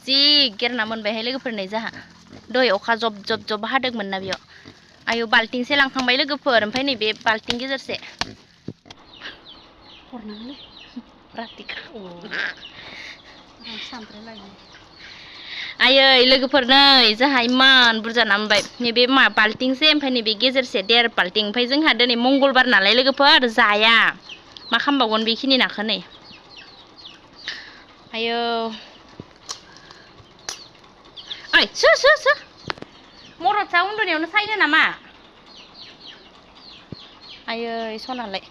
जि गेरना मोनबायहाय लोगोफोर नै जाहा दहाय अखा जब जब जब हादोंमोन ना बेयाव आयौ बाल्टिंसे लांखांबाय लोगोफोर ओमफ्राय नैबे बाल्टिं गेजेरसे हरनांगोनलै रातिखा आयै लोगोफोर नै जाहा इमान बुरजा ना मोनबाय नैबे मा बाल्टिंसे ओमफ्राय नैबे गेजेरसे 1.5 बाल्टिं ओमफ्राय जोंहा दिनै मंगलबार नालाय लोगोफोर जाया मा खालामबावगोन बेखिनि नाखौ नै आयौ ओइ सो मरदसा उन्दुनायावनो सायनो नामा आयै सनालाय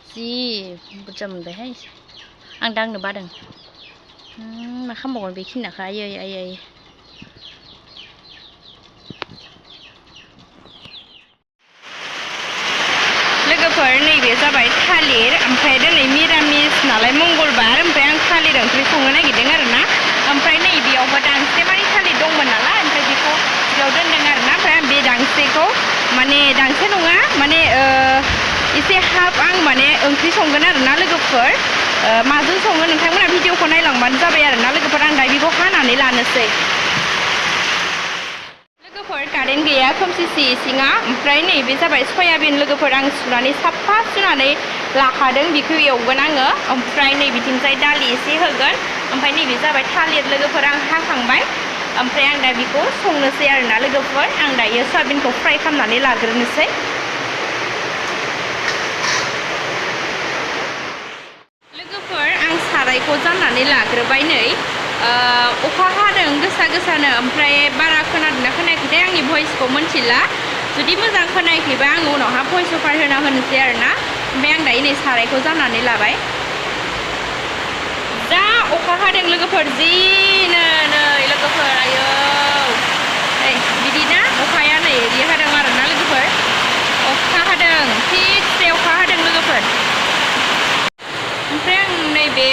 जि बुरजा मोनबायहाय आं दांनो बादों मा खालामबावगोन बेखिनि नाखौ आयै लोगोफोर नैबे जाबाय थालिर ओमफ्राय दिनै मिरामिस नालाय मंगलबार ओमफ्राय आं थालिर ओंख्रि संनो नागिरदों आरोना ओमफ्राय नै बेयावबो दांसे मानि थालिर दंमोन नालाय ओमफ्राय बेखौ बेयाव दोनदों आरोना ओमफ्राय आं बे दांसेखौ माने दांसे नङा माने एसे हाफ आं माने ओंख्रि संगोन आरोना लोगोफोर माजों सङो नोंथांमोना भिडिअखौ नायलांबानो जाबाय आरोना लोगोफोर आं दा बेखौ हानानै लानोसै लोगोफोर कारेन्ट गैया खोमसिसि इसिङा ओमफ्राय नैबे जाबाय सयाबिन लोगोफोर आं सुनानै साफा सुनानै लाखादों बेखौ एवगोन आङो ओमफ्राय नै बिथिंजाय दालि एसे होगोन ओमफ्राय नैबे जाबाय थालिर लोगोफोर आं हाखांबाय ओमफ्राय आं दा बेखौ संनोसै आरोना लोगोफोर आं दायो सयाबिनखौ फ्राय खालामनानै लाग्रोनोसै लोगोफोर आं सारायखौ जाननानै लाग्रोबाय नै अखा हादों गोसानो ओमफ्राय बारा खोनादोंना खोनायाखैथाय आंनि भइसखौ मिन्थिला जुदि मोजां खोनायाखैबा आं उनावहा भइस अभार होना होनोसै आरोना ओमफ्राय आं दायो नै सारायखौ जाननानै लाबाय जा अखा हादों लोगोफोर जिनो नै लोगोफोर आयौ बिदिना अखाया नै बिदि हादों आरोना लोगोफोर अखा हादों थिगसे अखा हादों लोगोफोर ओमफ्राय आं नैबे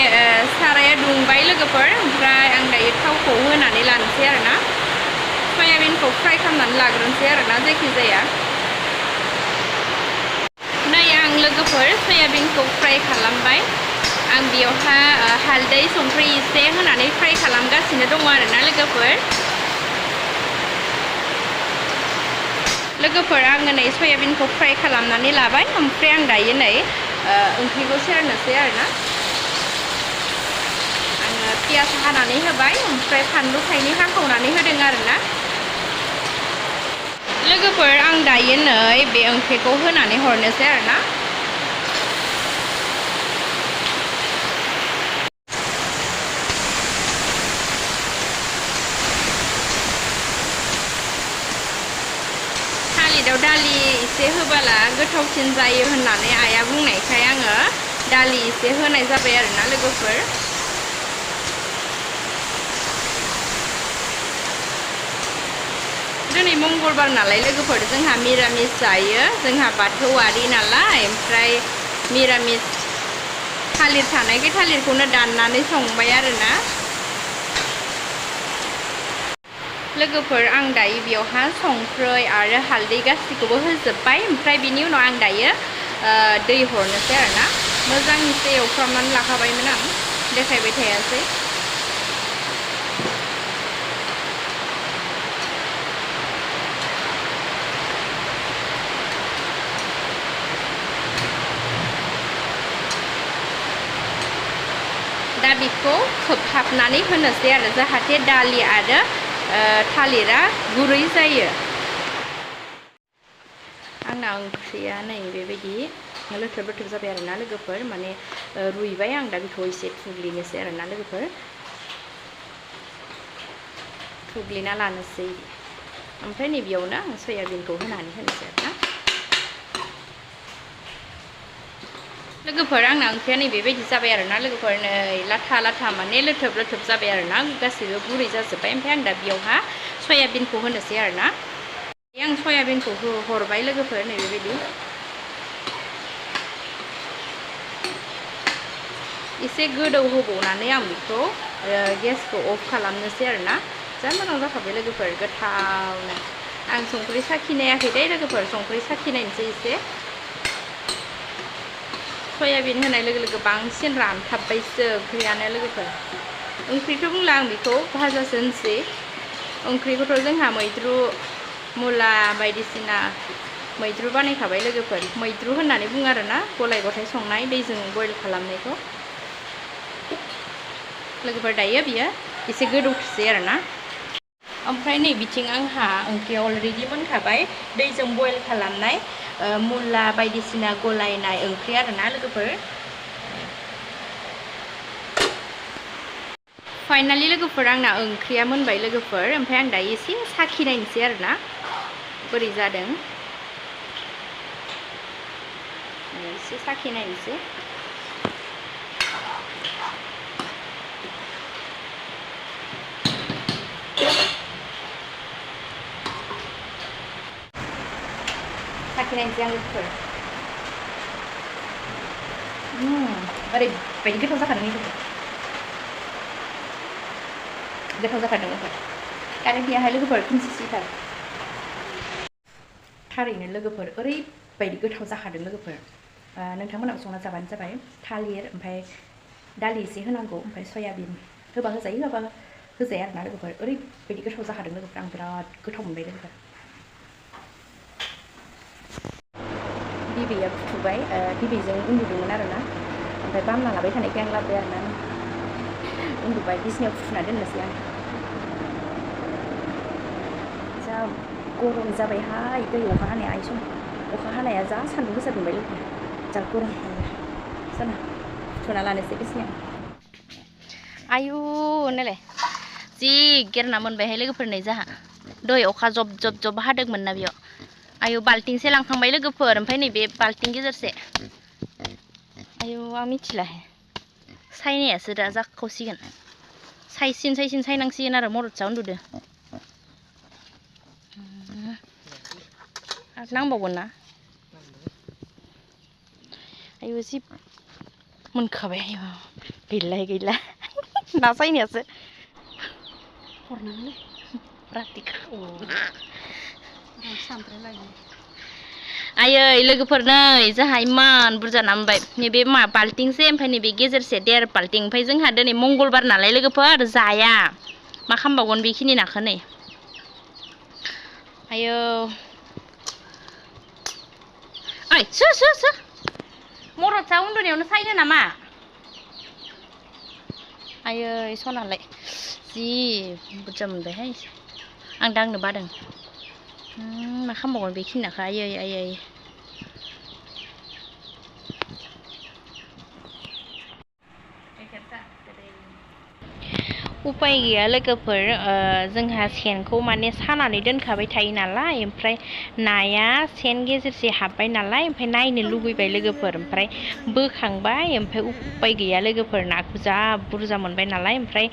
साराया दुंबाय लोगोफोर ओमफ्राय आं दायो थावखौ होनानै लानोसै आरोना सयाबिनखौ फ्राय खालामनानै लाग्रोनोसै आरोना जायखिजाया नै आं लोगोफोर सयाबिनखौ फ्राय खालामबाय आं बेयावहा हालदै संख्रि एसे होनानै फ्राय खालामगासिनो दङ आरोना लोगोफोर आङो नै सयाबिनखौ फ्राय खालामनानै लाबाय ओमफ्राय आं दायो नै ओंख्रिखौ सेरनोसै आरोना आङो पियास हानानै होबाय ओमफ्राय फानलु थाइनै हाखावनानै होदों आरोना लोगोफोर आं दायो नै बे ओंख्रिखौ होनानै हरनोसै आरोना थालिराव दालि एसे होबाला गोथावसिन जायो होननानै आइया बुंनायखाय आङो दालि एसे होनाय जाबाय आरोना लोगोफोर दिनै मंगलबार नालाय लोगोफोर जोंहा मिरामिस जायो जोंहा बाथौआरि नालाय ओमफ्राय मिरामिस थालिर थानायखाय थालिरखौनो दाननानै संबाय आरोना लोगोफोर आं दायो बेयावहा संख्रै आरो हालदै गासिखौबो होजोब्बाय ओमफ्राय बिनि उनाव आं दायो दै हरनोसै आरोना मोजाङैसे एवफ्रामनानै लाखाबायमोन आं देखायबाय थायासै दा बेखौ खोबहाबनानै होनोसै आरो जाहाथे दालि आरो थालिरा गुरै जायो आंना ओंख्रिया नै बेबायदि लोथोब लोथोब जाबाय आरोना लोगोफोर माने रुइबाय आं दा बेखौ एसे थुग्लिनोसै आरोना लोगोफोर थुग्लिना लानोसै ओमफ्राय नैबेयावनो आं सयाबिनखौ होनानै होनोसै आरोना लोगोफोर आंना ओंख्रिया नै बेबायदि जाबाय आरोना लोगोफोर नै लाथा लाथा माने लोथोब लोथोब जाबाय आरोना गासैबो गुरै जाजोब्बाय ओमफ्राय आं दा बेयावहा सयाबिनखौ होनोसै आरोना आं सयाबिनखौ हरबाय लोगोफोर नै बेबायदि एसे गोदौ होबावनानै आं बेखौ गेसखौ अफ खालामनोसै आरोना जा मोजां जाखाबाय लोगोफोर गोथावनो आं संख्रि साखिनायाखै दे लोगोफोर संख्रि साखिनायनोसै एसे सयाबिन होनाय लोगो लोगो बांसिन रानथाबबायसो ओंख्रियानो लोगोफोर ओंख्रिखौ बुंला आं बेखौ भाजासो होनसै ओंख्रिखौथ' जोंहा मैद्रु मुला बायदिसिना मैद्रु बानायखाबाय लोगोफोर मैद्रु होननानै बुङो आरोना गलाय गथाय संनाय दैजों बयल खालामनायखौ लोगोफोर दायो बियो एसे गोदौथोसै आरोना ओमफ्राय नै बिथिं आंहा ओंख्रिया अलरेडि मोनखाबाय दैजों बयल खालामनाय मुला बायदिसिना गलायनाय ओंख्रि आरोना लोगोफोर फाइनालि लोगोफोर आंना ओंख्रिया मोनबाय लोगोफोर ओमफ्राय आं दायो एसे साखिनायनोसै आरोना बोरै जादों एसे साखिनायनोसै साखिनायनोसै आं लोगोफोर ओरैबायदि गोथाव जाखादों गोथाव जाखादों आरो बेहाय लोगोफोर खनसिसिथार थारैनो लोगोफोर ओरैबायदि गोथाव जाखादों लोगोफोर नोंथांमोनाबो संना जाबानो जाबाय थालिर ओमफ्राय दालि एसे होनांगौ ओमफ्राय सयाबिन होबा होजायो होबा होजाया आरोना लोगोफोर ओरैबायदि गोथाव जाखादों लोगोफोर आं बिराद गोथाव मोनबाय लोगोफोर बिबैया फुथुबाय बिबैजों उन्दुदोंमोन आरोना ओमफ्राय बामना लाबाय थानायखाय आं लाबोबाय आरोना उन्दुबाय बिसिनायाव फुथुना दोननोसै आं जा गरम जाबायहाय दै अखा हानाया आइ सम अखा हानाया जा सान्दुं गोसा दुंबाय लोगोफोर जा गरम जाना फुथुना लानोसै बिसिनायाव आयु नायलाय जि गेरना मोनबायहाय लोगोफोर नै जाहा दहाय अखा जब जब जब हादोंमोन ना बेयाव आयु बाल्टिंसे लांखांबाय लोगोफोर ओमफ्राय नैबे बाल्टिं गेजेरसे आयु आं मिथिलाहाय सायनायासो दा जाखावसिगोन सायसिन सायनांसिगोन आरो मरदसा उन्दुदो आरो नांबावगोन ना आयु जि मोनखाबाय आयु गैला ना सायनायासो हरनांगोनलै रातिखौ आयै लोगोफोर नै जोंहा इमान बुरजा ना मोनबाय नैबे मा बाल्टिंसे ओमफ्राय नैबे गेजेरसे 1.5 बाल्टिं ओमफ्राय जोंहा दिनै मंगलबार नालाय लोगोफोर जाया मा खालामबावगोन बेखिनि नाखौ नै आयौ ओइ सो मरदसा उन्दुनायावनो सायनो नामा आयै सनालाय जि बुरजा मोनबायहाय आं दांनो बादों मा खालामबावगोन बेखिनि नाखौ आयै उपाय गैया लोगोफोर जोंहा सेनखौ माने सानानै दोनखाबाय थायो नालाय ओमफ्राय नाया सेन गेजेरसे हाबबाय नालाय ओमफ्राय नायनो लुगैबाय लोगोफोर ओमफ्राय बोखांबाय ओमफ्राय उपाय गैया लोगोफोर नाखौ जा बुरजा मोनबाय नालाय ओमफ्राय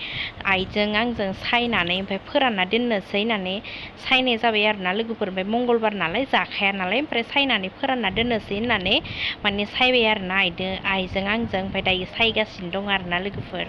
आइजों आंजों सायनानै ओमफ्राय फोरानना दोननोसै होननानै सायनाय जाबाय आरोना लोगोफोर ओमफ्राय मंगलबार नालाय जाखाया नालाय ओमफ्राय सायनानै फोरानना दोननोसै होननानै माने सायबाय आरोना आइजों आंजों ओमफ्राय दायो सायगासिनो दं आरोना लोगोफोर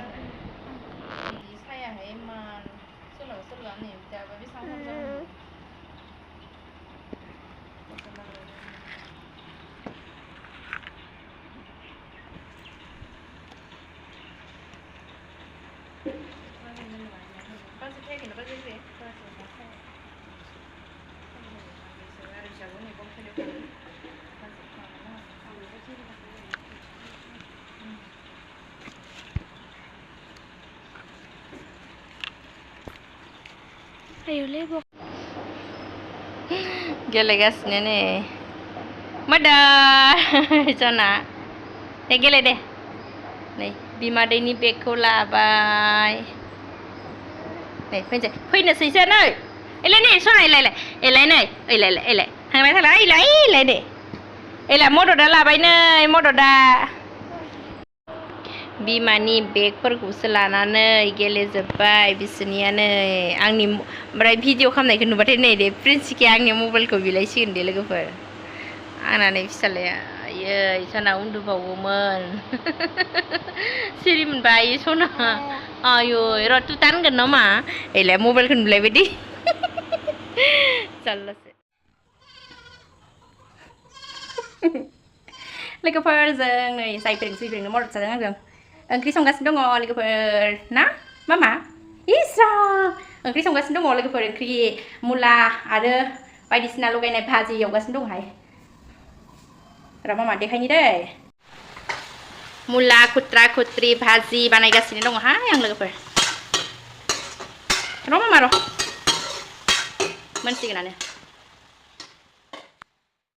गेलेगासिनो नै मोदा जना दे गेले दे नै बिमादैनि बेगखौ लाबाय नै फैनोसैसो नै एलाय नै सना एलाय नै थांलाय एलाय दे एलाय मददा लाबाय नै मददा बिमानि बेगफोरखौसो लानानै गेलेजोब्बाय बिसोरनिया नै आंनि ओमफ्राय भिडिअ खालामनायखौ नुबाथाय नै दे प्रिन्सिया आंनि मबाइलखौ बिलायसिगोन दे लोगोफोर आंना नै फिसालाया आयै सना उन्दुबावोमोन सिरि मोनबाय सना आयै र' तु दानगोन नामा एलाय मबाइलखौ नुलायबाय दे जारलासो लोगोफोर जों नै साइब्रें मदद जादों आंजों ओंख्रि संगासिनो दङ लोगोफोर ना मा इसा ओंख्रि संगासिनो दङ लोगोफोर ओंख्रि मुला आरो बायदिसिना लगायनाय भाजि एवगासिनो दंहाय र' मामा देखायनि दै मुला खुत्रा खुत्रि भाजि बानायगासिनो दङहाय आं लोगोफोर र' मामा र' मोनसिगोनानो